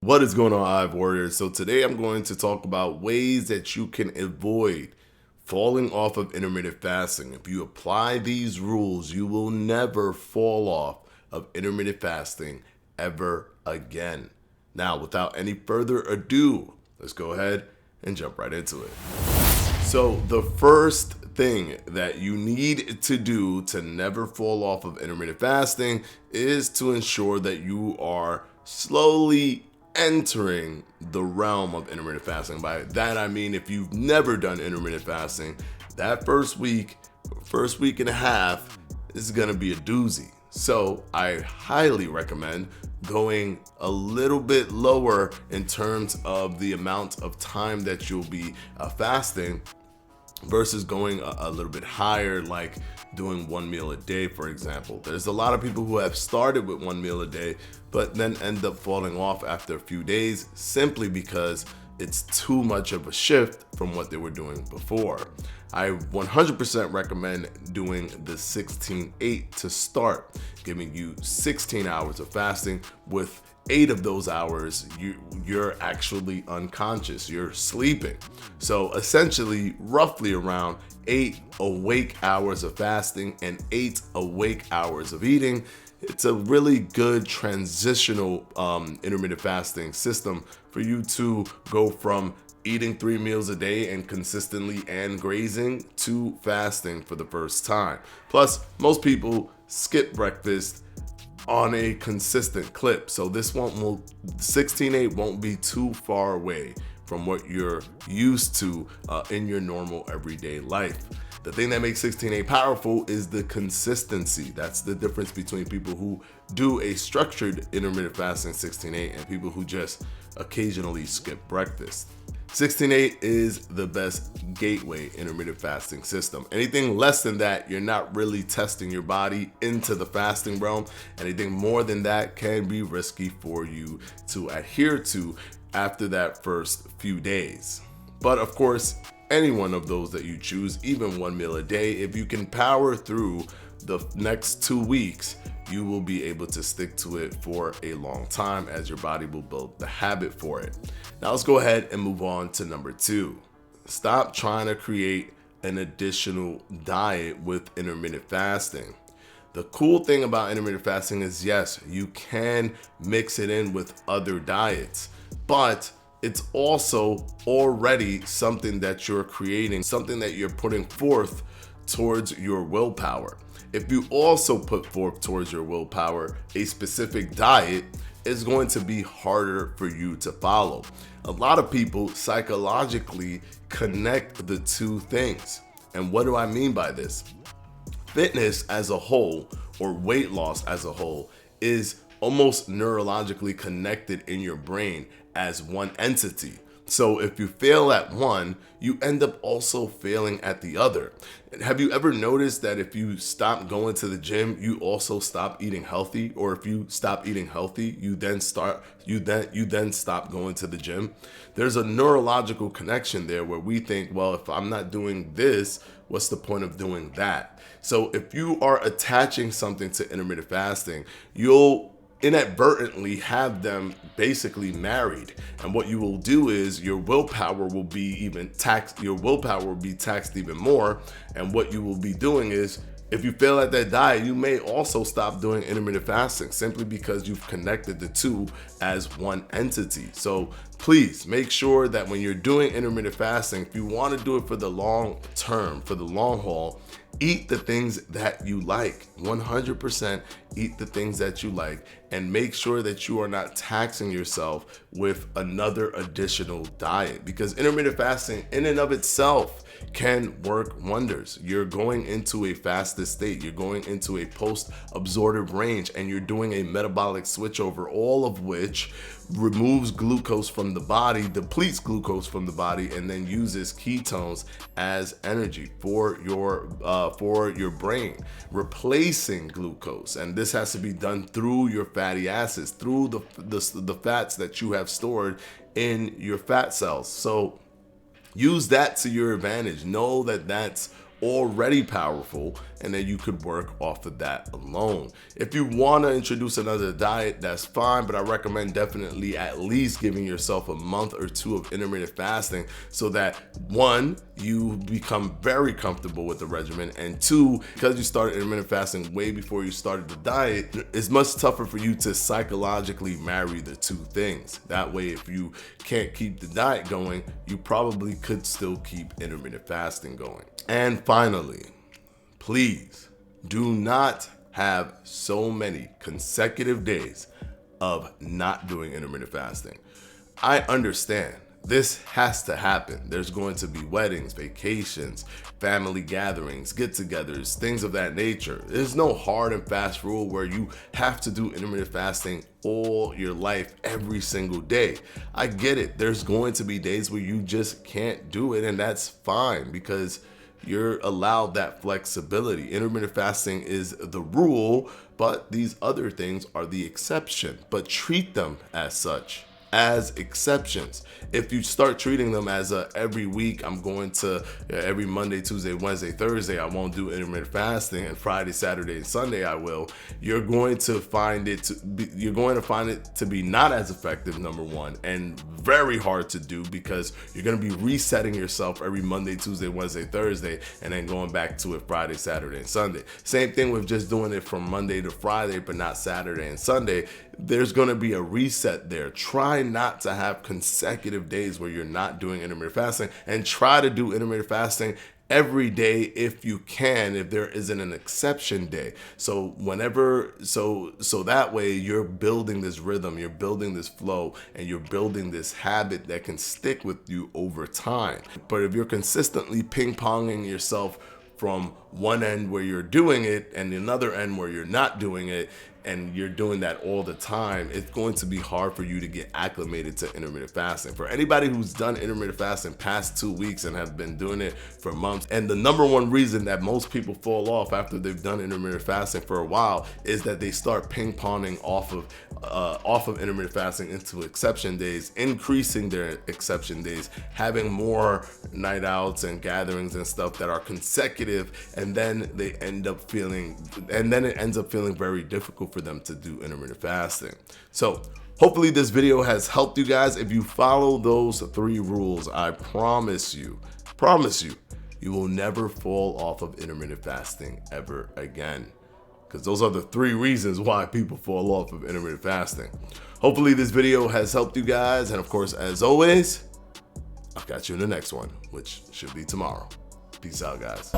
What is going on, Hive Warriors? So today I'm going to talk about ways that you can avoid falling off of intermittent fasting. If you apply these rules, you will never fall off of intermittent fasting ever again. Now, without any further ado, let's go ahead and jump right into it. So the first thing that you need to do to never fall off of intermittent fasting is to ensure that you are slowly entering the realm of intermittent fasting. By that I mean, if you've never done intermittent fasting, that first week and a half is gonna be a doozy. So I highly recommend going a little bit lower in terms of the amount of time that you'll be fasting versus going a little bit higher, like doing one meal a day, for example. There's a lot of people who have started with one meal a day, but then end up falling off after a few days simply because it's too much of a shift from what they were doing before. I 100% recommend doing the 16-8 to start, giving you 16 hours of fasting. With 8 of those hours, you're actually unconscious, you're sleeping. So essentially, roughly around 8 awake hours of fasting and 8 awake hours of eating. It's a really good transitional intermittent fasting system for you to go from eating 3 meals a day and consistently and grazing to fasting for the first time. Plus, most people skip breakfast on a consistent clip. So this 16-8 won't be too far away from what you're used to in your normal everyday life. The thing that makes 16-8 powerful is the consistency. That's the difference between people who do a structured intermittent fasting 16-8 and people who just occasionally skip breakfast. 16-8 is the best gateway intermittent fasting system. Anything less than that, you're not really testing your body into the fasting realm. Anything more than that can be risky for you to adhere to after that first few days. But of course, any one of those that you choose, even one meal a day, if you can power through the next 2 weeks, you will be able to stick to it for a long time as your body will build the habit for it. Now let's go ahead and move on to number 2. Stop trying to create an additional diet with intermittent fasting. The cool thing about intermittent fasting is, yes, you can mix it in with other diets, but it's also already something that you're creating, something that you're putting forth towards your willpower. If you also put forth towards your willpower a specific diet, it's going to be harder for you to follow. A lot of people psychologically connect the two things. And what do I mean by this? Fitness as a whole, or weight loss as a whole, is almost neurologically connected in your brain as one entity. So if you fail at one, you end up also failing at the other. Have you ever noticed that if you stop going to the gym, you also stop eating healthy? Or if you stop eating healthy, you then stop going to the gym? There's a neurological connection there where we think, well, if I'm not doing this, what's the point of doing that? So if you are attaching something to intermittent fasting, you'll inadvertently have them basically married, and what you will do is your willpower will be taxed even more. And what you will be doing is, if you fail at that diet, you may also stop doing intermittent fasting simply because you've connected the two as one entity. So please make sure that when you're doing intermittent fasting, if you want to do it for the long term, for the long haul, eat the things that you like. 100% eat the things that you like, and make sure that you are not taxing yourself with another additional diet, because intermittent fasting in and of itself can work wonders. You're going into a fasted state, you're going into a post-absorptive range, and you're doing a metabolic switchover, all of which removes glucose from the body, depletes glucose from the body, and then uses ketones as energy for your brain, replacing glucose. And this has to be done through your fatty acids, through the fats that you have stored in your fat cells. So use that to your advantage. Know that that's already powerful, and then you could work off of that alone. If you want to introduce another diet, that's fine, but I recommend definitely at least giving yourself a month or two of intermittent fasting so that one, you become very comfortable with the regimen, and two, because you started intermittent fasting way before you started the diet, it's much tougher for you to psychologically marry the two things. That way, if you can't keep the diet going, you probably could still keep intermittent fasting going. And finally, please do not have so many consecutive days of not doing intermittent fasting. I understand this has to happen. There's going to be weddings, vacations, family gatherings, get-togethers, things of that nature. There's no hard and fast rule where you have to do intermittent fasting all your life, every single day. I get it. There's going to be days where you just can't do it, and that's fine because you're allowed that flexibility. Intermittent fasting is the rule, but these other things are the exception. But treat them as such, as exceptions. If you start treating them as every week, I'm going to every Monday, Tuesday, Wednesday, Thursday, I won't do intermittent fasting, and Friday, Saturday, and Sunday I will, you're going to find it to be not as effective, number one, and very hard to do because you're going to be resetting yourself every Monday, Tuesday, Wednesday, Thursday, and then going back to it Friday, Saturday, and Sunday. Same thing with just doing it from Monday to Friday, but not Saturday and Sunday. There's going to be a reset there. Try not to have consecutive days where you're not doing intermittent fasting, and try to do intermittent fasting every day if you can, if there isn't an exception day. So that way you're building this rhythm, you're building this flow, and you're building this habit that can stick with you over time. But if you're consistently ping-ponging yourself from one end where you're doing it and another end where you're not doing it, and you're doing that all the time, it's going to be hard for you to get acclimated to intermittent fasting. For anybody who's done intermittent fasting past 2 weeks and have been doing it for months, and the number one reason that most people fall off after they've done intermittent fasting for a while is that they start ping-ponging off of intermittent fasting into exception days, increasing their exception days, having more night outs and gatherings and stuff that are consecutive, and then it ends up feeling very difficult for them to do intermittent fasting. So hopefully this video has helped you guys. If you follow those 3 rules, I promise you, you will never fall off of intermittent fasting ever again. Because those are the 3 reasons why people fall off of intermittent fasting. Hopefully this video has helped you guys. And of course, as always, I'll catch you in the next one, which should be tomorrow. Peace out, guys.